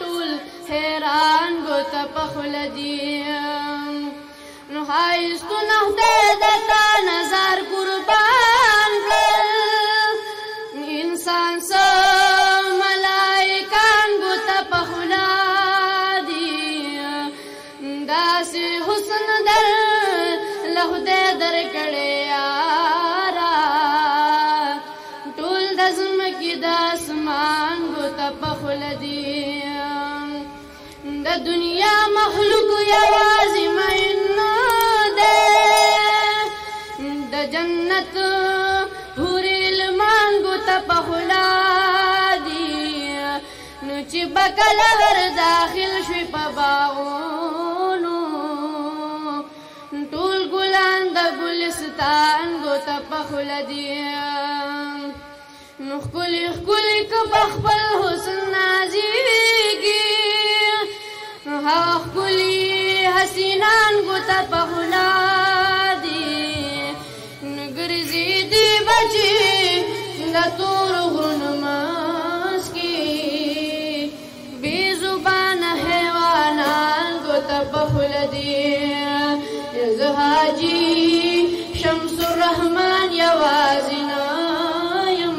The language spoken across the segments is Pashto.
ټول حیران ګوته په خوله دي نو ښایستونه خدای درته نظر قربان کړل انسان څه ملایکان ګوته په خوله دي داسې حسن در له خدای درکړی یاره ټول د ځمکې د اسمان ګوته په خوله دي د دنیا مخلوق یوازې مین دی د جنت حورې لمان ګوته په خوله دي نو چې به کله ور داخل شوې په باغونو ټول ګلان د ګلستان ګوته په خوله دي نو ښکلي ښکلي که په خپل حسن نازېږي هغه ښکلي حسینان ګوته په خوله دي نو ګرځي دي بچي د تورو غرونو منځ کې بې زبانه حیوانان ګوته په خوله دي زه حاجي شمس الرحمن یوازې نه یم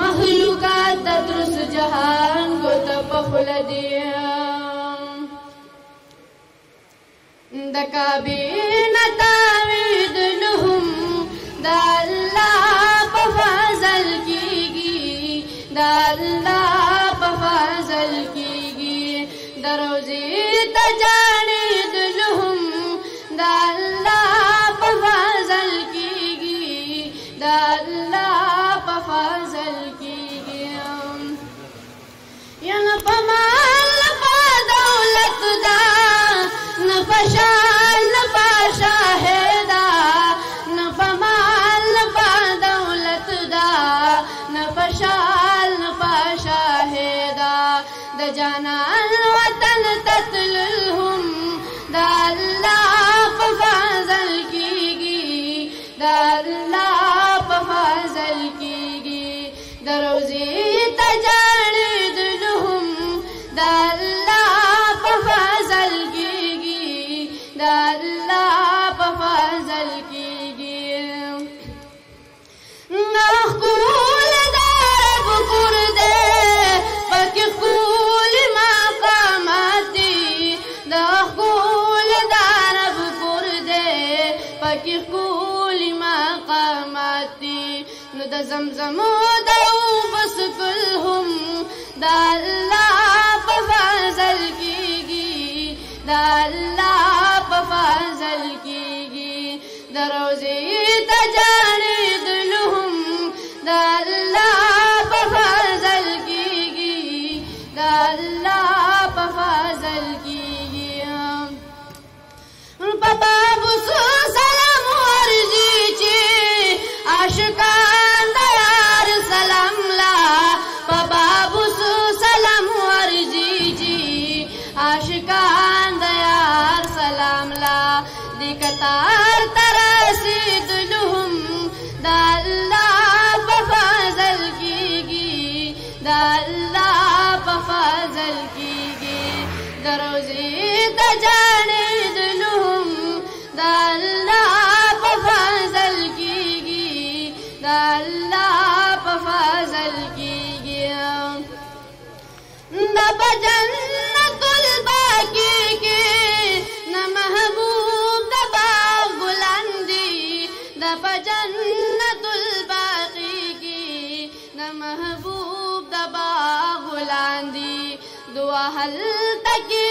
مخلوقات د درست جهان ګوته په خوله دي د کعبې نه تاوېدلهم د الله په فضل کېږي د الله په فضل کېږي د روضې ته جاړېدلهم د الله په فضل کېږي د الله په فضل کېږي یا نه په مال نه په دولت دا نه په شان نه په شاهدا نه په مال نه په دولت دا نه په شان نه په شاهدا د جانان وطن تتلهم د الله په فضل کېږي د الله په فضل کېږي د روضې ته جاړېدلهم د الله په فضل کېږي د الله په فضل کېږي ښکلی د رب کور دی پکې ښکلي مقامات دي د ښکلی د رب کور دی پکې ښکلي مقامات دي نو د زمزم د اوبه څښل هم د الله په فضل کېږي د الله په فضل کېږي د روضې ته جاړېدلهم د الله په فضل کېږي د الله په فضل کېږي په باب سلام ورځي چې عاشقان د یار سلام لا په باب سلام ورځي چې عاشقان د یار سلام لا د کتار ته رسېدلهم د الله په فضل کېږي د الله په فضل کېږي د روضې ته جاړېدلهم د الله په فضل کېږي د الله په فضل کېږي د په جنت الباقي کې نه محبوب د باغ ګلان دي د په جنت الباقي کې نه محبوب د باغ ګلان دي دعا هلته کې